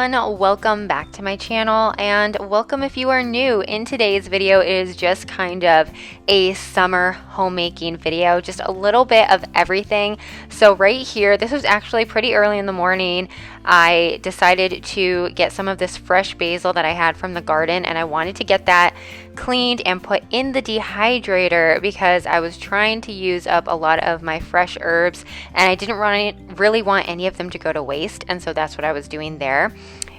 everyone, welcome back to my channel, and welcome if you are new. In today's video is just kind of a summer homemaking video, just a little bit of everything. So right here, this was actually pretty early in the morning. I decided to get some of this fresh basil that I had from the garden, and I wanted to get that cleaned and put in the dehydrator because I was trying to use up a lot of my fresh herbs, and I didn't really want any of them to go to waste, and so that's what I was doing there.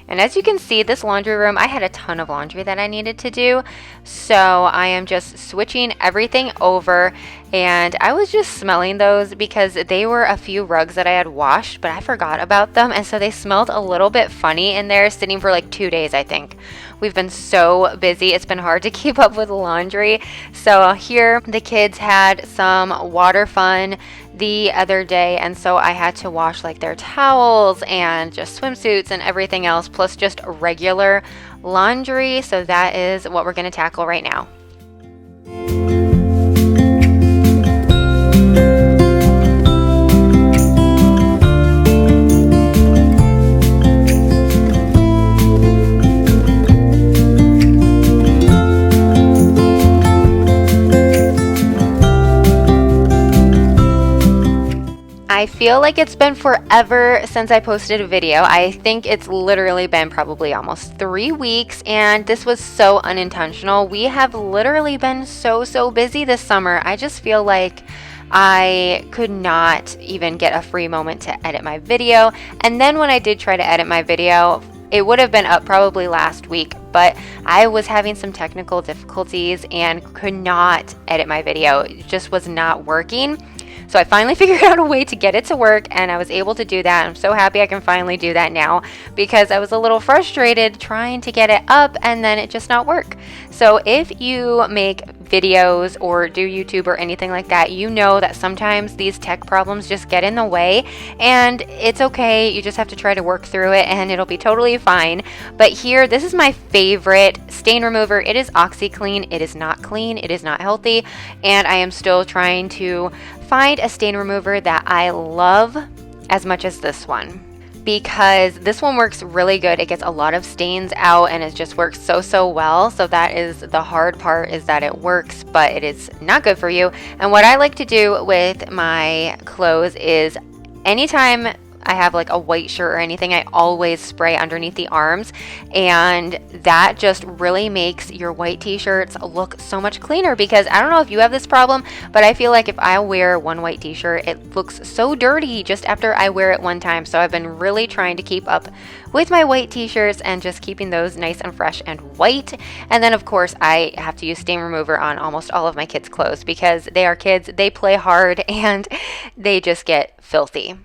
And as you can see, this laundry room, I had a ton of laundry that I needed to do. So I am just switching everything over, and I was just smelling those because they were a few rugs that I had washed, but I forgot about them. And so they smelled a little bit funny in there, sitting for like 2 days, I think. We've been so busy. It's been hard to keep up with laundry. So here the kids had some water fun the other day, and so I had to wash like their towels and just swimsuits and everything else, plus just regular laundry. So that is what we're going to tackle right now. I feel like it's been forever since I posted a video. I think it's literally been probably almost 3 weeks, and this was so unintentional. We have literally been so busy this summer. I just feel like I could not even get a free moment to edit my video. And then when I did try to edit my video, it would have been up probably last week, but I was having some technical difficulties and could not edit my video. It just was not working. So I finally figured out a way to get it to work, and I was able to do that. I'm so happy I can finally do that now because I was a little frustrated trying to get it up and then it just not work. So if you make videos or do YouTube or anything like that, you know that sometimes these tech problems just get in the way, and it's okay. You just have to try to work through it and it'll be totally fine. But here, this is my favorite stain remover. It is OxyClean. It is not clean. It is not healthy. And I am still trying to find a stain remover that I love as much as this one, because this one works really good. It gets a lot of stains out and it just works so well. So that is the hard part, is that it works, but it is not good for you. And what I like to do with my clothes is anytime I have like a white shirt or anything, I always spray underneath the arms, and that just really makes your white t-shirts look so much cleaner. Because I don't know if you have this problem, but I feel like if I wear one white t-shirt, it looks so dirty just after I wear it one time. So I've been really trying to keep up with my white t-shirts and just keeping those nice and fresh and white. And then of course I have to use stain remover on almost all of my kids' clothes because they are kids, they play hard, and they just get filthy.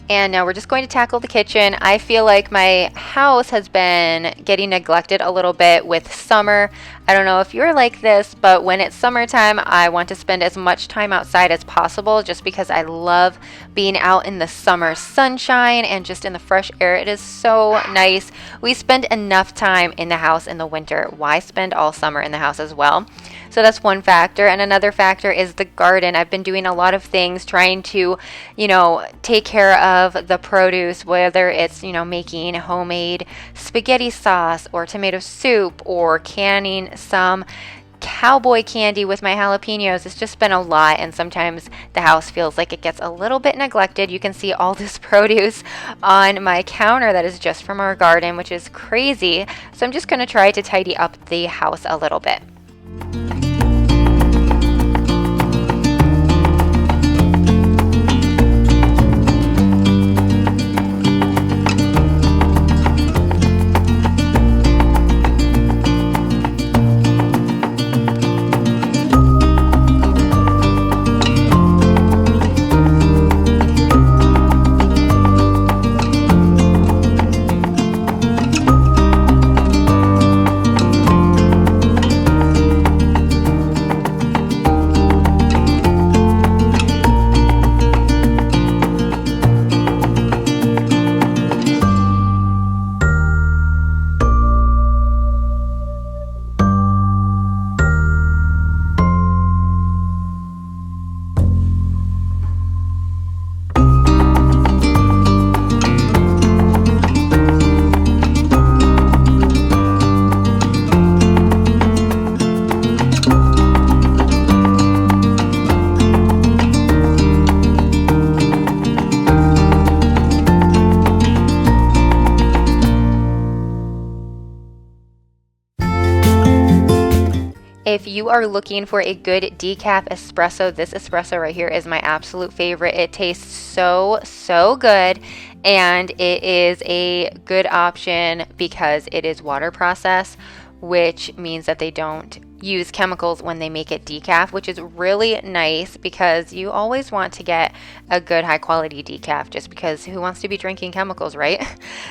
And now we're just going to tackle the kitchen. I feel like my house has been getting neglected a little bit with summer. I don't know if you're like this, but when it's summertime, I want to spend as much time outside as possible just because I love being out in the summer sunshine and just in the fresh air. It is so nice. We spend enough time in the house in the winter. Why spend all summer in the house as well? So that's one factor. And another factor is the garden. I've been doing a lot of things trying to, take care of the produce, whether it's, making homemade spaghetti sauce or tomato soup or canning some Cowboy candy with my jalapenos. It's just been a lot, and sometimes the house feels like it gets a little bit neglected. You can see all this produce on my counter that is just from our garden, which is crazy. So I'm just going to try to tidy up the house a little bit. you are looking for a good decaf espresso, this espresso right here is my absolute favorite. It tastes so, so good, and it is a good option because it is water processed, which means that they don't use chemicals when they make it decaf, which is really nice because you always want to get a good high quality decaf, just because who wants to be drinking chemicals, right?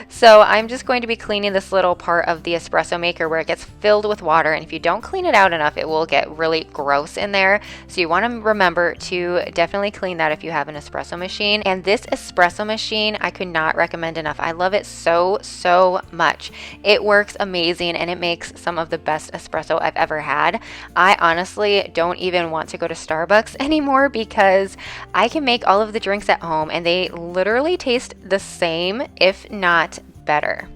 So I'm just going to be cleaning this little part of the espresso maker where it gets filled with water, and if you don't clean it out enough, it will get really gross in there. So you want to remember to definitely clean that if you have an espresso machine. And this espresso machine, I could not recommend enough. I love it so, so much. It works amazing, and it makes some of the best espresso I've ever had. I honestly don't even want to go to Starbucks anymore because I can make all of the drinks at home and they literally taste the same, if not better.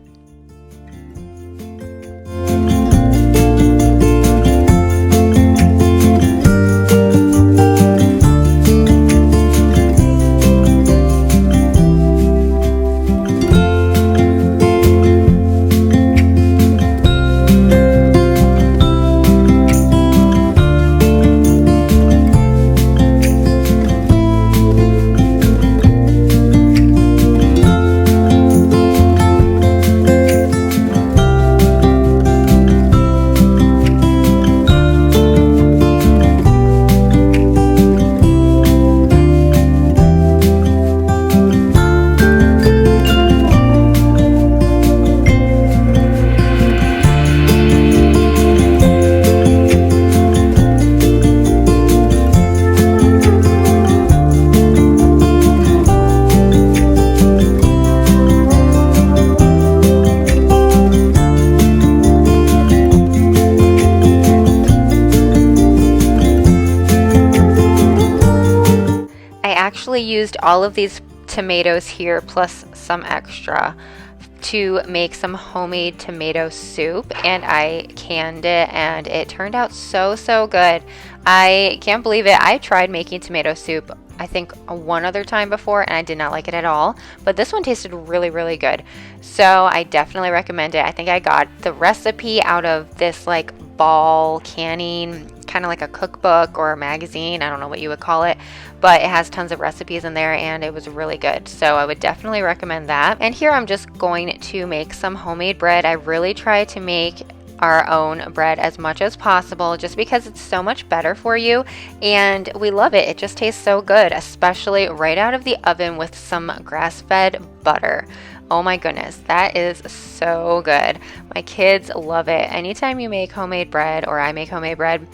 Actually used all of these tomatoes here plus some extra to make some homemade tomato soup, and I canned it and it turned out so, so good. I can't believe it. I tried making tomato soup I think one other time before and I did not like it at all, but this one tasted really, really good. So I definitely recommend it. I think I got the recipe out of this like ball canning, kind of like a cookbook or a magazine, I don't know what you would call it, but it has tons of recipes in there and it was really good. So I would definitely recommend that. And here I'm just going to make some homemade bread. I really try to make our own bread as much as possible just because it's so much better for you and we love it. It just tastes so good, especially right out of the oven with some grass-fed butter. Oh my goodness, that is so good. My kids love it. Anytime you make homemade bread or I make homemade bread,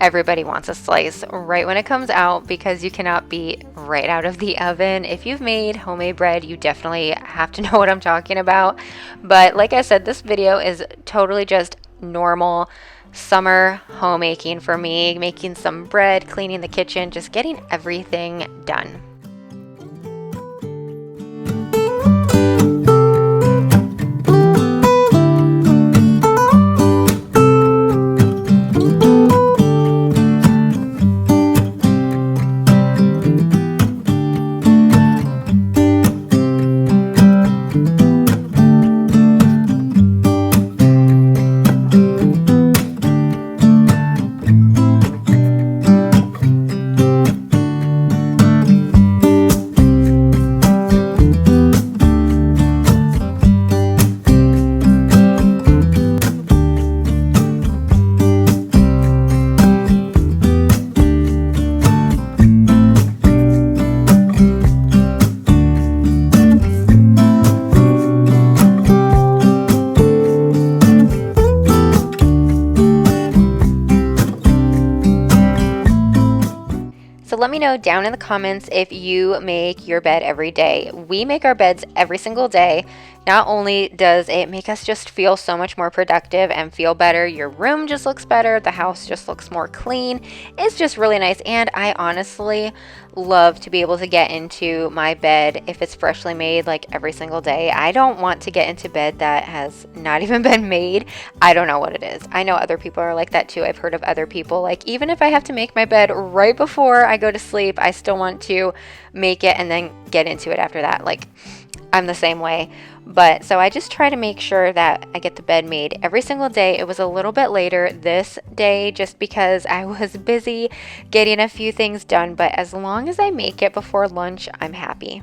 everybody wants a slice right when it comes out because you cannot beat right out of the oven. If you've made homemade bread, you definitely have to know what I'm talking about. But like I said, this video is totally just normal summer homemaking for me, making some bread, cleaning the kitchen, just getting everything done. So let me know down in the comments if you make your bed every day. We make our beds every single day. Not only does it make us just feel so much more productive and feel better, your room just looks better, the house just looks more clean. It's just really nice, and I honestly love to be able to get into my bed if it's freshly made like every single day. I don't want to get into bed that has not even been made. I don't know what it is. I know other people are like that too. I've heard of other people, like even if I have to make my bed right before I go to sleep, I still want to make it and then get into it after that. Like I'm the same way. But so I just try to make sure that I get the bed made every single day. It was a little bit later this day just because I was busy getting a few things done. But as long as I make it before lunch, I'm happy.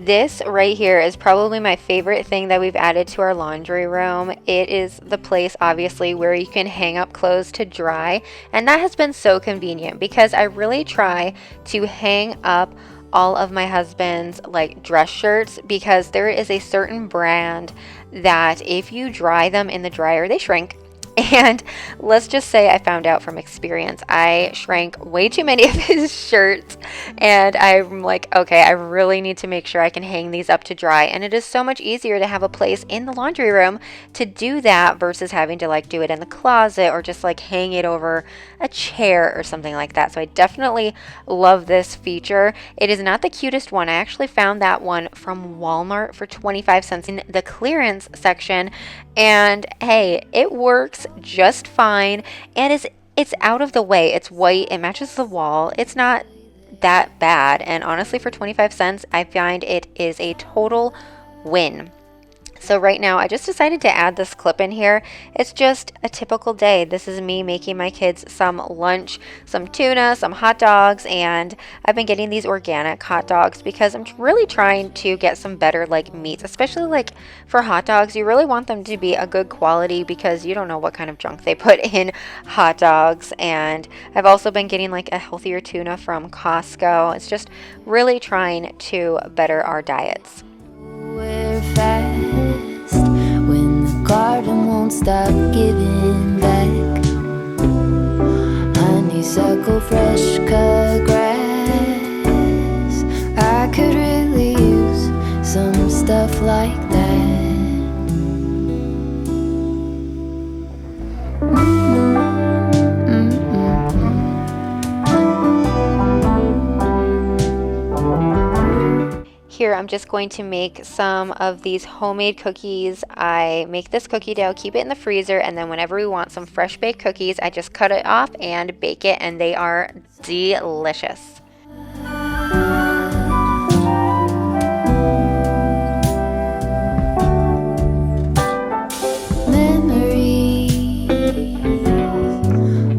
This right here is probably my favorite thing that we've added to our laundry room. It is the place, obviously, where you can hang up clothes to dry, and that has been so convenient because I really try to hang up all of my husband's like dress shirts because there is a certain brand that if you dry them in the dryer, they shrink. And let's just say I found out from experience, I shrank way too many of his shirts, and I'm like, okay, I really need to make sure I can hang these up to dry. And it is so much easier to have a place in the laundry room to do that versus having to like do it in the closet or just like hang it over a chair or something like that. So I definitely love this feature. It is not the cutest one. I actually found that one from Walmart for 25 cents in the clearance section. And hey, it works just fine, and it's out of the way. It's white, it matches the wall. It's not that bad, and honestly for 25 cents, I find it is a total win. So right now, I just decided to add this clip in here. It's just a typical day. This is me making my kids some lunch, some tuna, some hot dogs, and I've been getting these organic hot dogs because I'm really trying to get some better like meats, especially like for hot dogs. You really want them to be a good quality because you don't know what kind of junk they put in hot dogs. And I've also been getting like a healthier tuna from Costco. It's just really trying to better our diets. We're fast when the garden won't stop giving back. Honeysuckle, fresh cut grass. I could really use some stuff like that. Here, I'm just going to make some of these homemade cookies. I make this cookie dough, keep it in the freezer, and then whenever we want some fresh baked cookies, I just cut it off and bake it, and they are delicious. Memories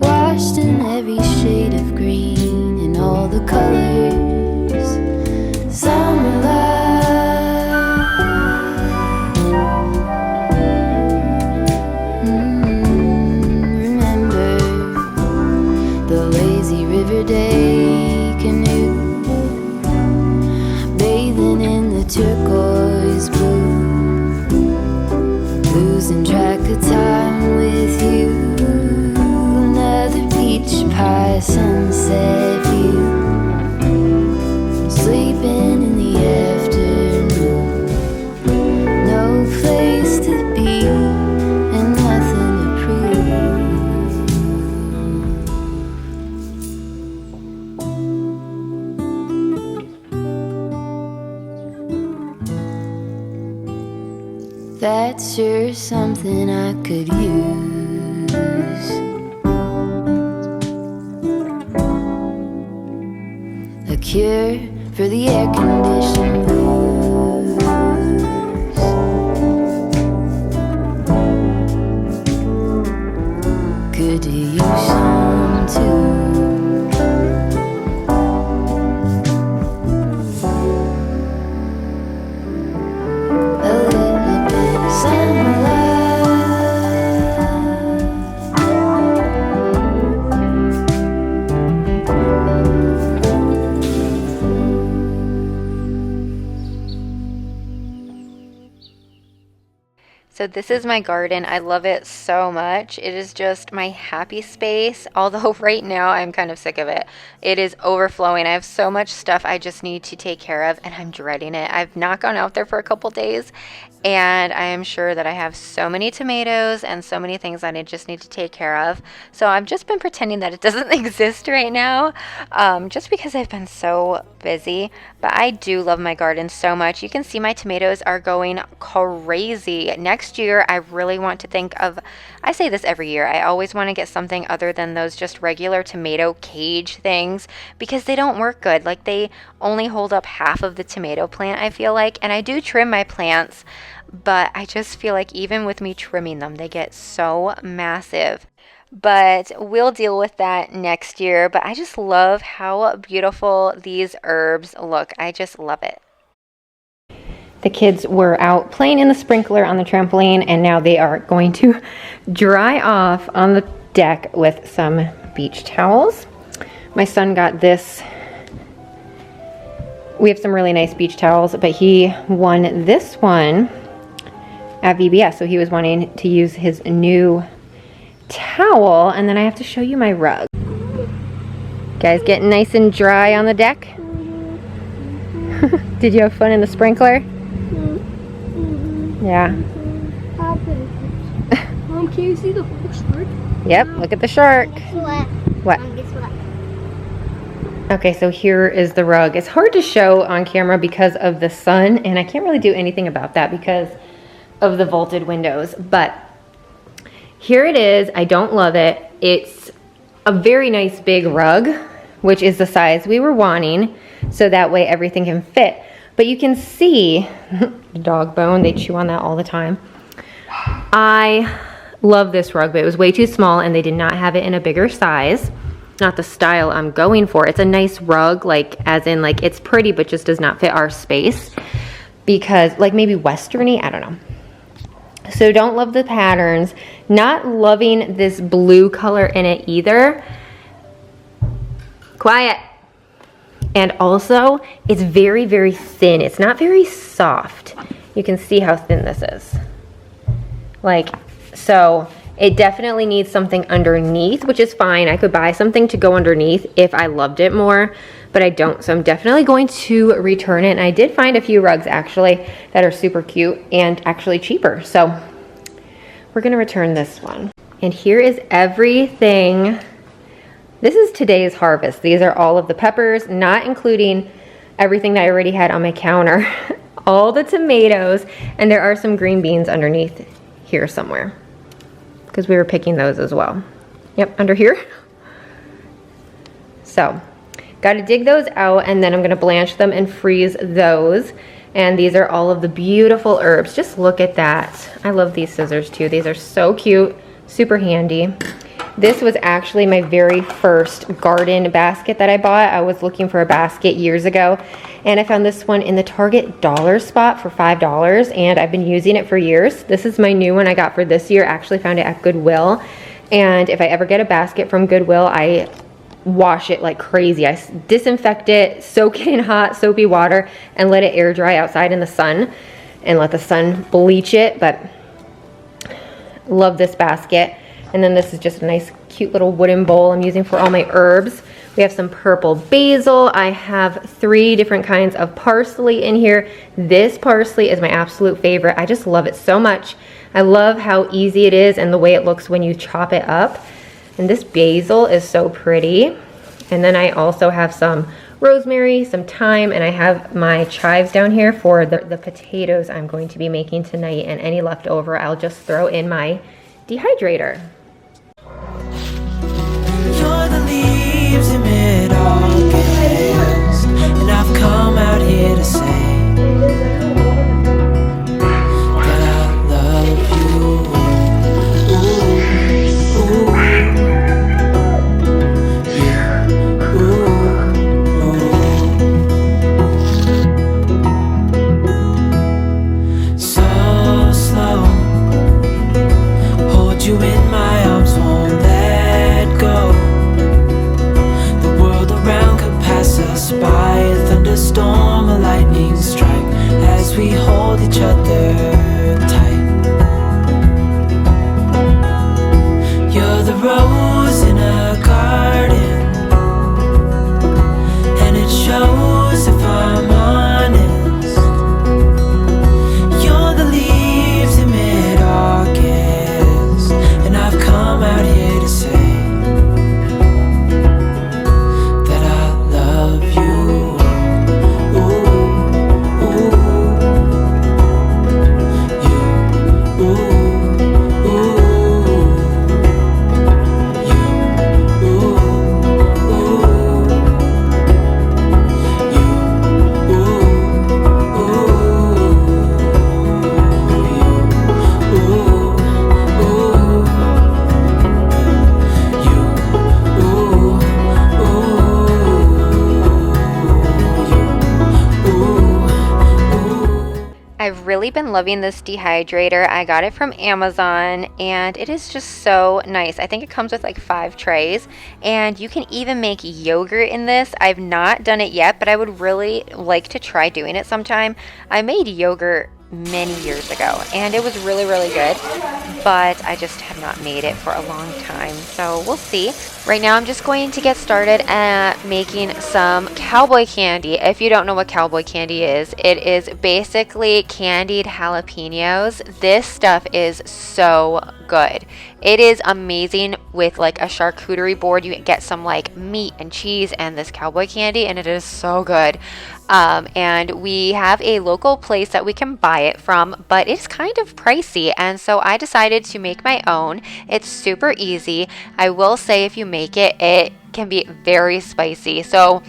washed in every shade of green and all the colors. Summer love. Remember the lazy river day canoe, bathing in the turquoise blue, losing track of time with you. Another peach pie sunset view. Sleeping in the afternoon, no place to be and nothing to prove. That's sure something I could use. A cure for the air-conditioned blues. Good to use some too. So this is my garden. I love it so much. It is just my happy space, although right now I'm kind of sick of it. It is overflowing. I have so much stuff I just need to take care of, and I'm dreading it. I've not gone out there for a couple days, and I am sure that I have so many tomatoes and so many things that I just need to take care of. So I've just been pretending that it doesn't exist right now, just because I've been so busy. But I do love my garden so much. You can see my tomatoes are going crazy. Next year, I really want to think of, I say this every year, I always want to get something other than those just regular tomato cage things, because they don't work good. Like, they only hold up half of the tomato plant, I feel like. And I do trim my plants, but I just feel like even with me trimming them, they get so massive. But we'll deal with that next year. But I just love how beautiful these herbs look. I just love it. The kids were out playing in the sprinkler on the trampoline, and now they are going to dry off on the deck with some beach towels. My son got this. We have some really nice beach towels, but he won this one at VBS, so he was wanting to use his new towel. And then I have to show you my rug. Guys, getting nice and dry on the deck. Did you have fun in the sprinkler? Yeah. Mom, can you see the whole shark? Yep, look at the shark. What? Guess what? Okay, so here is the rug. It's hard to show on camera because of the sun, and I can't really do anything about that because of the vaulted windows. But here it is. I don't love it. It's a very nice big rug, which is the size we were wanting, so that way everything can fit. But you can see the dog bone, they chew on that all the time. I love this rug, but it was way too small, and they did not have it in a bigger size. Not the style I'm going for. It's a nice rug, like, as in, like, it's pretty, but just does not fit our space. Because, like, maybe westerny, I don't know. So don't love the patterns. Not loving this blue color in it either. Quiet. And also, it's very, very thin. It's not very soft. You can see how thin this is. Like, so it definitely needs something underneath, which is fine. I could buy something to go underneath if I loved it more, but I don't. So I'm definitely going to return it. And I did find a few rugs actually that are super cute and actually cheaper. So we're gonna return this one. And here is everything. This is today's harvest. These are all of the peppers, not including everything that I already had on my counter. All the tomatoes, and there are some green beans underneath here somewhere, because we were picking those as well. Yep, under here. So, got to dig those out, and then I'm going to blanch them and freeze those. And these are all of the beautiful herbs. Just look at that. I love these scissors too. These are so cute, super handy. This was actually my very first garden basket that I bought. I was looking for a basket years ago, and I found this one in the Target dollar spot for $5, and I've been using it for years. This is my new one I got for this year. I actually found it at Goodwill, and if I ever get a basket from Goodwill, I wash it like crazy. I disinfect it, soak it in hot soapy water, and let it air dry outside in the sun, and let the sun bleach it. But love this basket. And then this is just a nice cute little wooden bowl I'm using for all my herbs. We have some purple basil. I have 3 different kinds of parsley in here. This parsley is my absolute favorite. I just love it so much. I love how easy it is and the way it looks when you chop it up. And this basil is so pretty. And then I also have some rosemary, some thyme, and I have my chives down here for the potatoes I'm going to be making tonight. And any leftover I'll just throw in my dehydrator. You're the leaves in mid-August, and I've come out here to say that I love you. Ooh, yeah, ooh. So slow, hold you in my really been loving this dehydrator. I got it from Amazon and it is just so nice. I think it comes with like 5 trays and you can even make yogurt in this. I've not done it yet, but I would really like to try doing it sometime. I made yogurt many years ago and it was really good, but I just have not made it for a long time, so we'll see. Right now I'm just going to get started at making some Cowboy candy. If you don't know what Cowboy candy is, it is basically candied jalapenos. This stuff is so good. It is amazing with like a charcuterie board. You get some like meat and cheese and this Cowboy candy and it is so good. And we have a local place that we can buy it from, but it's kind of pricey, and so I decided to make my own. It's super easy. I will say if you make it, it can be very spicy, so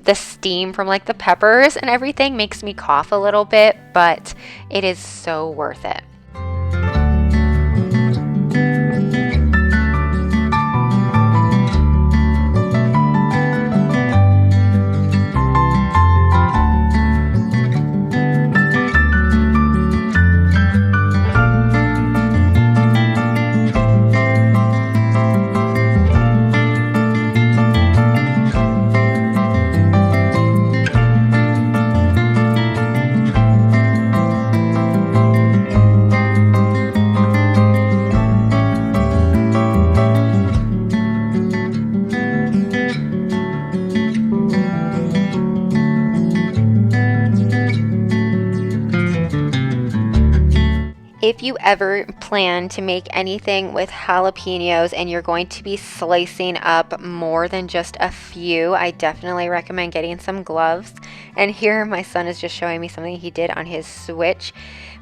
the steam from like the peppers and everything makes me cough a little bit, but it is so worth it. If you ever plan to make anything with jalapenos and you're going to be slicing up more than just a few, I definitely recommend getting some gloves. And here my son is just showing me something he did on his Switch,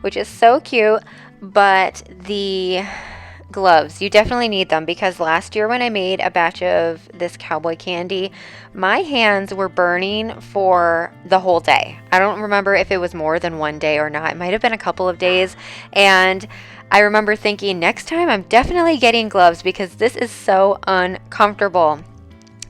which is so cute. But the gloves, you definitely need them, because last year when I made a batch of this Cowboy candy, my hands were burning for the whole day. I don't remember if it was more than one day or not. It might have been a couple of days, and I remember thinking next time I'm definitely getting gloves because this is so uncomfortable.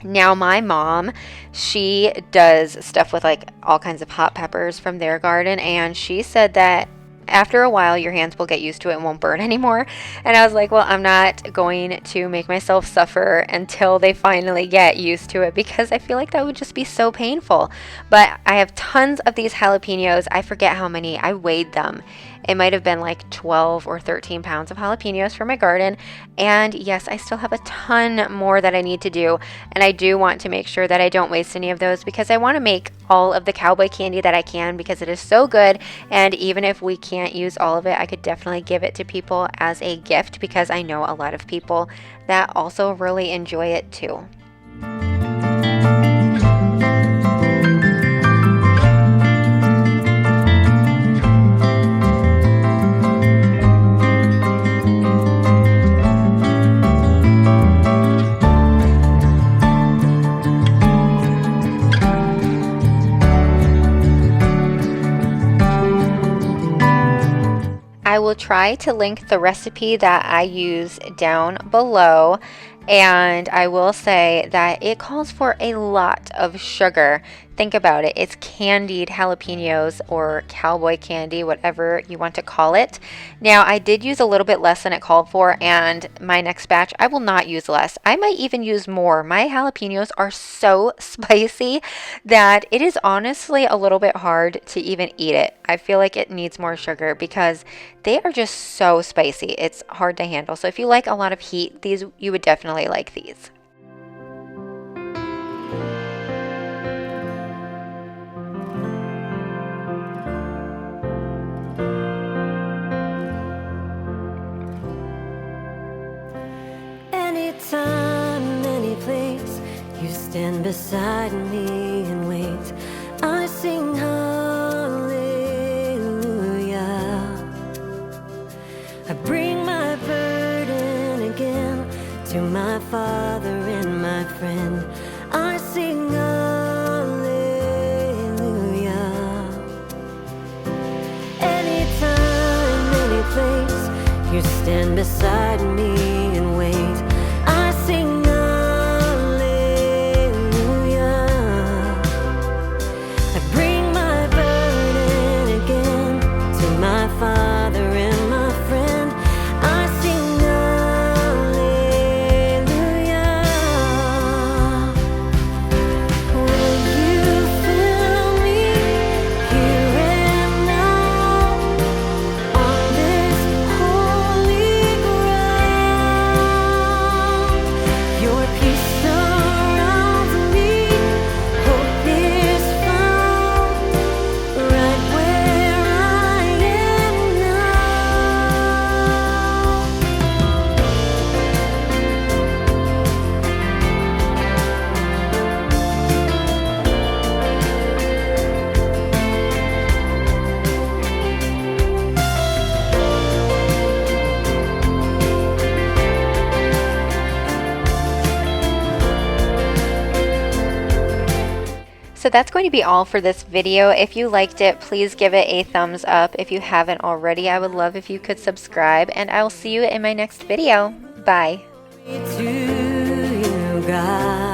Now my mom, she does stuff with like all kinds of hot peppers from their garden, and she said that after a while your hands will get used to it and won't burn anymore. And I was like, well, I'm not going to make myself suffer until they finally get used to it, because I feel like that would just be so painful. But I have tons of these jalapenos. I forget how many. I weighed them. It might have been like 12 or 13 pounds of jalapenos from my garden. And yes, I still have a ton more that I need to do. And I do want to make sure that I don't waste any of those, because I want to make all of the Cowboy candy that I can, because it is so good. And even if we can't use all of it, I could definitely give it to people as a gift, because I know a lot of people that also really enjoy it too. I will try to link the recipe that I use down below, and I will say that it calls for a lot of sugar. Think about it. It's candied jalapenos or Cowboy candy, whatever you want to call it. Now, I did use a little bit less than it called for, and my next batch, I will not use less. I might even use more. My jalapenos are so spicy that it is honestly a little bit hard to even eat it. I feel like it needs more sugar because they are just so spicy. It's hard to handle. So if you like a lot of heat, these you would definitely like these. Anytime, any place, you stand beside me and wait. I sing hallelujah. I bring my burden again to my Father and my friend. I sing hallelujah. Anytime, any place, you stand beside me and wait. I sing hallelujah. So that's going to be all for this video. If you liked it, please give it a thumbs up. If you haven't already, I would love if you could subscribe, and I will see you in my next video. Bye. To you, God.